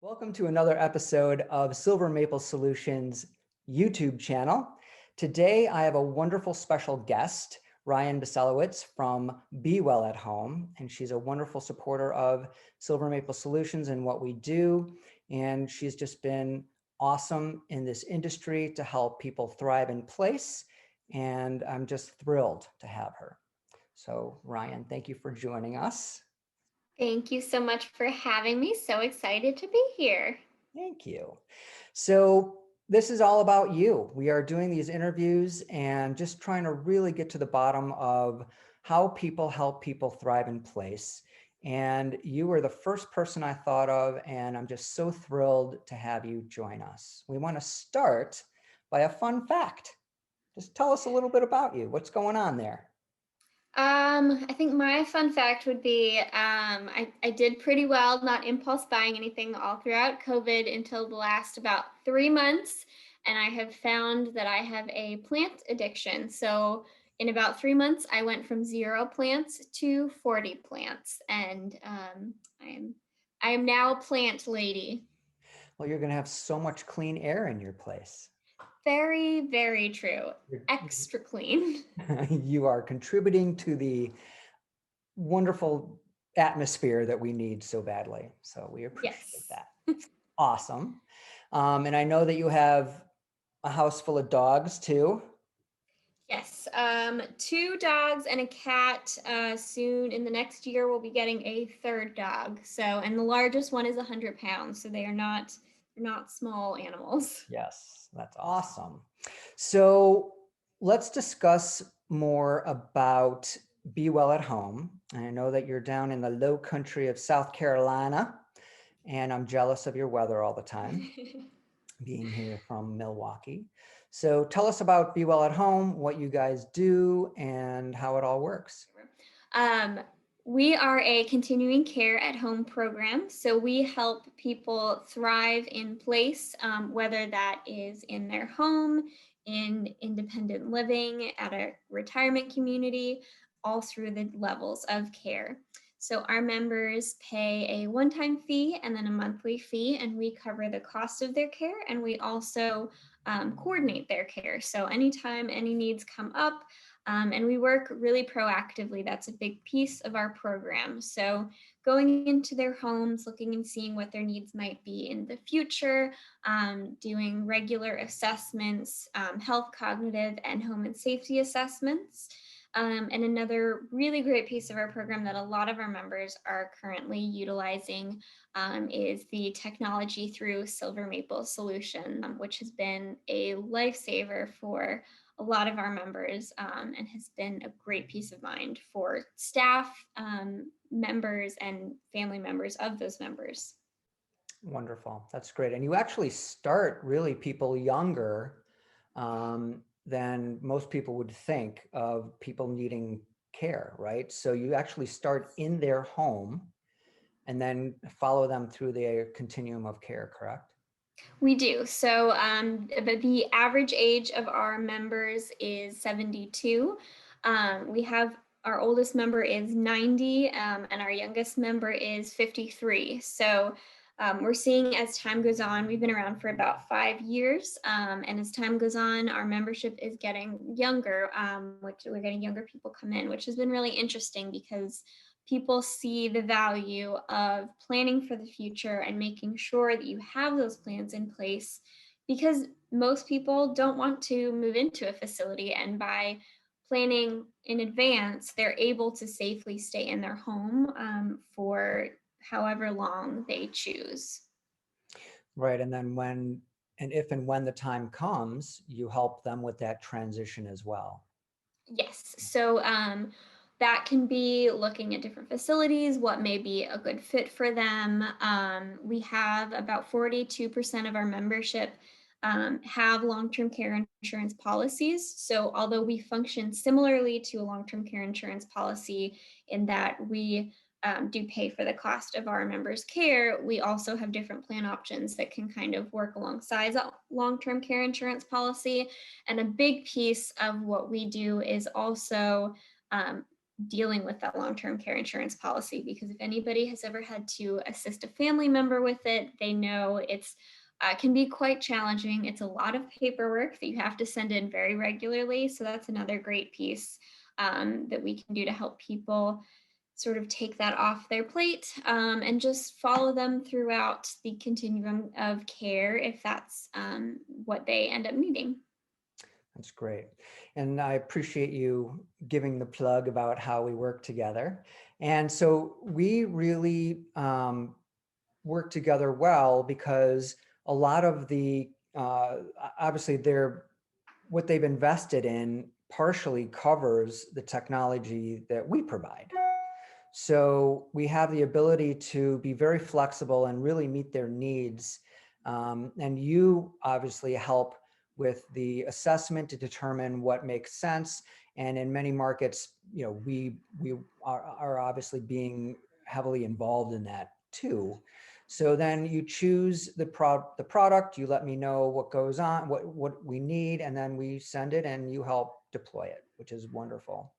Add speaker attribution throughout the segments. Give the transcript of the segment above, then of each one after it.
Speaker 1: Welcome to another episode of Silver Maple Solutions YouTube channel. Today, I have a wonderful special guest, Ryan Boselowitz from Be Well at Home, and she's a wonderful supporter of Silver Maple Solutions and what we do. And she's just been awesome in this industry to help people thrive in place. And I'm just thrilled to have her. So Ryan, thank you for joining us.
Speaker 2: Thank you so much for having me. So excited to be here.
Speaker 1: Thank you. So this is all about you. We are doing these interviews and just trying to really get to the bottom of how people help people thrive in place. And you were the first person I thought of, and I'm just so thrilled to have you join us. We want to start by a fun fact. Just tell us a little bit about you. What's going on there?
Speaker 2: I think my fun fact would be I did pretty well, not impulse buying anything all throughout COVID until the last about 3 months. And I have found that I have a plant addiction. So in about 3 months, I went from 0 plants to 40 plants. And I am now a plant lady.
Speaker 1: Well, you're going to have so much clean air in your place.
Speaker 2: Very, very true. Extra clean.
Speaker 1: You are contributing to the wonderful atmosphere that we need so badly. So we appreciate
Speaker 2: Yes.
Speaker 1: that. Awesome. And I know that you have a house full of dogs too.
Speaker 2: Yes, 2 dogs and a cat. Soon in the next year, we'll be getting a third dog. So, and the largest one is 100 pounds. So they're not small animals.
Speaker 1: Yes, that's awesome. So let's discuss more about Be Well at Home. I know that you're down in the low country of South Carolina, and I'm jealous of your weather all the time, being here from Milwaukee. So tell us about Be Well at Home, what you guys do, and how it all works.
Speaker 2: Um, we are a continuing care at home program. So we help people thrive in place, whether that is in their home, in independent living, at a retirement community, all through the levels of care. So our members pay a one-time fee and then a monthly fee, and we cover the cost of their care, and we also coordinate their care. So anytime any needs come up, and we work really proactively. That's a big piece of our program. So going into their homes, looking and seeing what their needs might be in the future, doing regular assessments, health, cognitive, and home and safety assessments. And another really great piece of our program that a lot of our members are currently utilizing is the technology through Silver Maple Solution, which has been a lifesaver for a lot of our members, and has been a great peace of mind for staff, members, and family members of those members.
Speaker 1: Wonderful. That's great. And you actually start really people younger than most people would think of people needing care, right? So you actually start in their home and then follow them through the continuum of care, correct?
Speaker 2: We do. So but the average age of our members is 72. We have our oldest member is 90, and our youngest member is 53. So we're seeing as time goes on, we've been around for about 5 years. And as time goes on, our membership is getting younger, which we're getting younger people come in, which has been really interesting because people see the value of planning for the future and making sure that you have those plans in place, because most people don't want to move into a facility, and by planning in advance they're able to safely stay in their home for however long they choose.
Speaker 1: Right. And then if and when the time comes, you help them with that transition as well.
Speaker 2: Yes. So that can be looking at different facilities, what may be a good fit for them. We have about 42% of our membership have long-term care insurance policies. So although we function similarly to a long-term care insurance policy in that we do pay for the cost of our members' care, we also have different plan options that can kind of work alongside that long-term care insurance policy. And a big piece of what we do is also dealing with that long-term care insurance policy, because if anybody has ever had to assist a family member with it, they know it's can be quite challenging. It's a lot of paperwork that you have to send in very regularly. So that's another great piece that we can do to help people sort of take that off their plate, and just follow them throughout the continuum of care if that's what they end up needing.
Speaker 1: That's great. And I appreciate you giving the plug about how we work together. And so we really work together well because a lot of the, obviously what they've invested in partially covers the technology that we provide. So we have the ability to be very flexible and really meet their needs. And you obviously help with the assessment to determine what makes sense. And in many markets, we are obviously being heavily involved in that too. So then you choose the product, you let me know what goes on, what we need, and then we send it and you help deploy it, which is wonderful.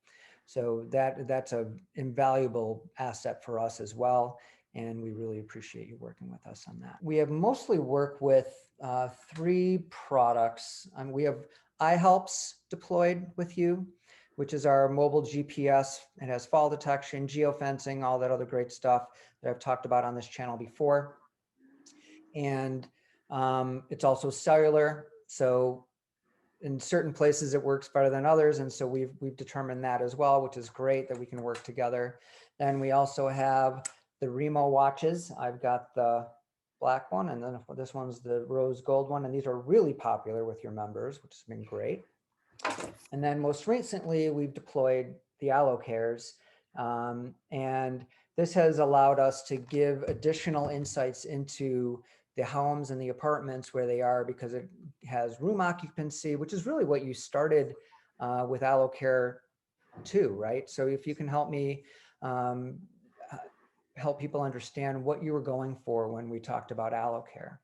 Speaker 1: So that's a invaluable asset for us as well. And we really appreciate you working with us on that. We have mostly worked with 3 products. We have iHelps deployed with you, which is our mobile GPS. It has fall detection, geofencing, all that other great stuff that I've talked about on this channel before. And it's also cellular. So in certain places it works better than others. And so we've determined that as well, which is great that we can work together. Then we also have the Remo watches. I've got the black one, and then this one's the rose gold one. And these are really popular with your members, which has been great. And then most recently, we've deployed the Alocares. And this has allowed us to give additional insights into the homes and the apartments where they are, because it has room occupancy, which is really what you started with Alocare too, right? So if you can help me help people understand what you were going for when we talked about Alocare.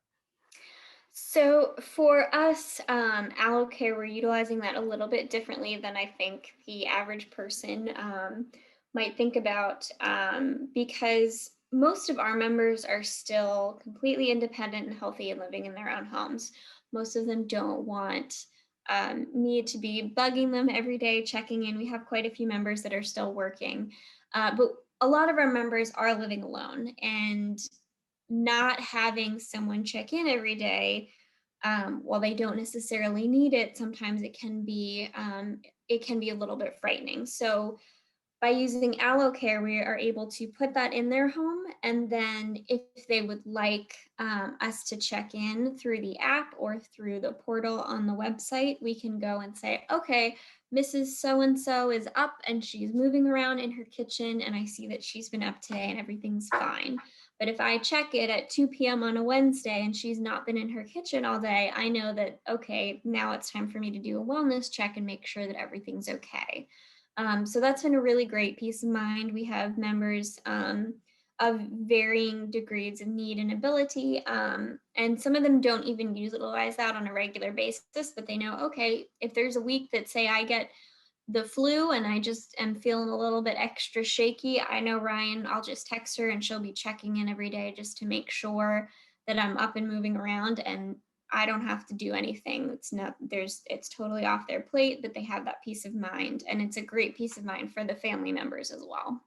Speaker 2: So for us, Alocare, we're utilizing that a little bit differently than I think the average person might think about, because most of our members are still completely independent and healthy and living in their own homes. Most of them don't want me to be bugging them every day, checking in. We have quite a few members that are still working, but a lot of our members are living alone, and not having someone check in every day, while they don't necessarily need it, sometimes it can be a little bit frightening. So by using Alocare, we are able to put that in their home, and then if they would like us to check in through the app or through the portal on the website, we can go and say, okay, Mrs. So and so is up and she's moving around in her kitchen, and I see that she's been up today and everything's fine. But if I check it at 2 p.m. on a Wednesday and she's not been in her kitchen all day, I know that, okay, now it's time for me to do a wellness check and make sure that everything's okay. So that's been a really great peace of mind. We have members of varying degrees of need and ability, and some of them don't even utilize that on a regular basis, but they know, okay, if there's a week that, say, I get the flu and I just am feeling a little bit extra shaky, I know Ryan, I'll just text her and she'll be checking in every day just to make sure that I'm up and moving around, and I don't have to do anything. It's totally off their plate, but they have that peace of mind, and it's a great peace of mind for the family members as well.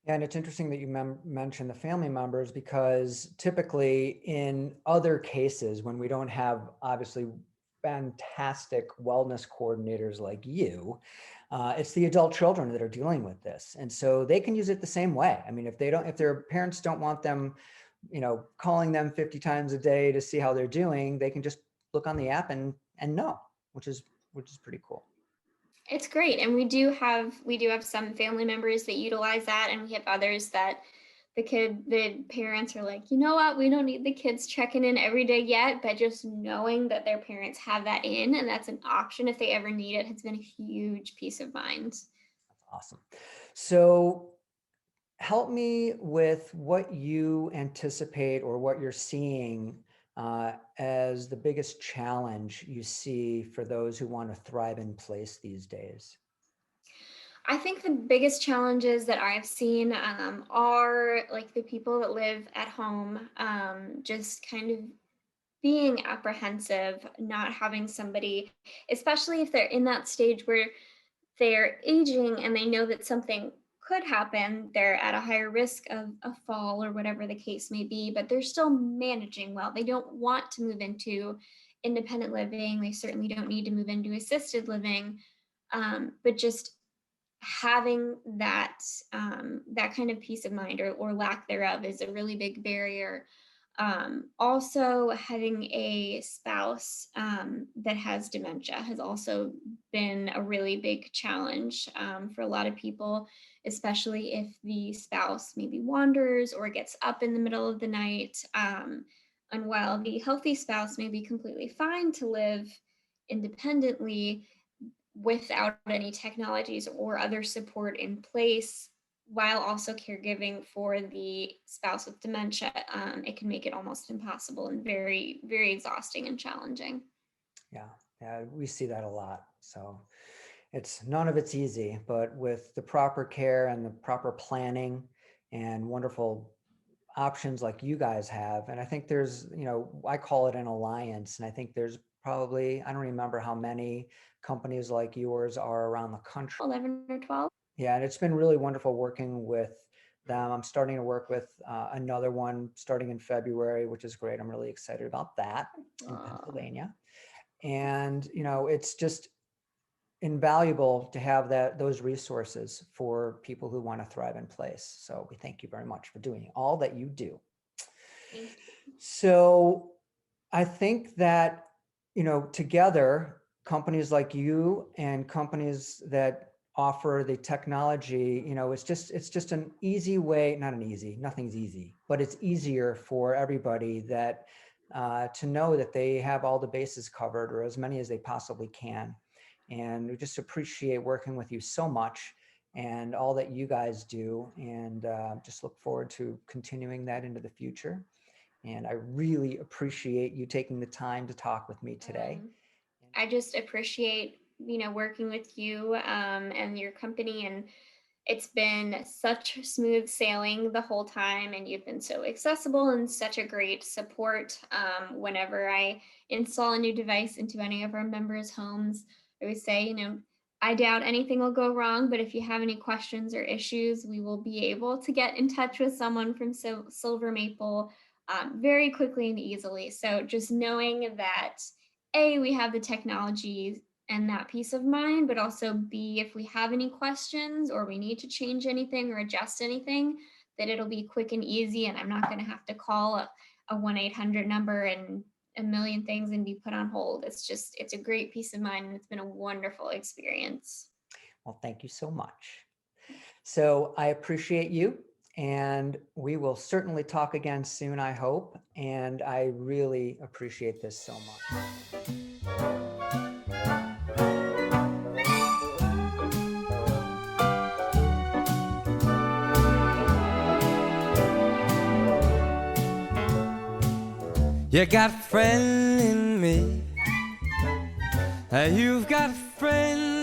Speaker 1: And it's interesting that you mentioned the family members, because typically in other cases, when we don't have obviously fantastic wellness coordinators like you, it's the adult children that are dealing with this. And so they can use it the same way. I mean, if their parents don't want them, calling them 50 times a day to see how they're doing, they can just look on the app and know, which is pretty cool.
Speaker 2: It's great. And we do have some family members that utilize that, and we have others that the parents are like, you know what, we don't need the kids checking in every day yet, but just knowing that their parents have that in and that's an option if they ever need it has been a huge peace of mind.
Speaker 1: Awesome. So help me with what you anticipate or what you're seeing as the biggest challenge you see for those who want to thrive in place these days.
Speaker 2: I think the biggest challenges that I've seen are like the people that live at home, just kind of being apprehensive, not having somebody, especially if they're in that stage where they're aging and they know that something could happen, they're at a higher risk of a fall or whatever the case may be, but they're still managing well. They don't want to move into independent living. They certainly don't need to move into assisted living. But just having that kind of peace of mind or lack thereof is a really big barrier. Also, having a spouse that has dementia has also been a really big challenge for a lot of people, especially if the spouse maybe wanders or gets up in the middle of the night. And while the healthy spouse may be completely fine to live independently, without any technologies or other support in place, while also caregiving for the spouse with dementia, it can make it almost impossible and very, very exhausting and challenging.
Speaker 1: Yeah, yeah, we see that a lot. So none of it's easy, but with the proper care and the proper planning and wonderful options like you guys have, and I think there's, I call it an alliance, and I think there's probably, I don't remember how many companies like yours are around the country.
Speaker 2: 11 or 12.
Speaker 1: Yeah, and it's been really wonderful working with them. I'm starting to work with another one starting in February, which is great. I'm really excited about that in Pennsylvania. And, it's just invaluable to have those resources for people who want to thrive in place. So we thank you very much for doing all that you do.
Speaker 2: Thank you.
Speaker 1: So I think that, together, companies like you and companies that offer the technology, it's just an easy way, nothing's easy, but it's easier for everybody that to know that they have all the bases covered, or as many as they possibly can. And we just appreciate working with you so much and all that you guys do, and just look forward to continuing that into the future. And I really appreciate you taking the time to talk with me today.
Speaker 2: I just appreciate, working with you and your company, and it's been such smooth sailing the whole time, and you've been so accessible and such a great support. Whenever I install a new device into any of our members' homes, I would say, I doubt anything will go wrong, but if you have any questions or issues, we will be able to get in touch with someone from Silver Maple very quickly and easily. So just knowing that, A, we have the technology and that peace of mind, but also B, if we have any questions or we need to change anything or adjust anything, that it'll be quick and easy, and I'm not going to have to call a 1-800 number and a million things and be put on hold. It's a great peace of mind, and it's been a wonderful experience.
Speaker 1: Well, thank you so much. So I appreciate you, and we will certainly talk again soon, I hope. And I really appreciate this so much.
Speaker 3: You got a friend in me. You've got a friend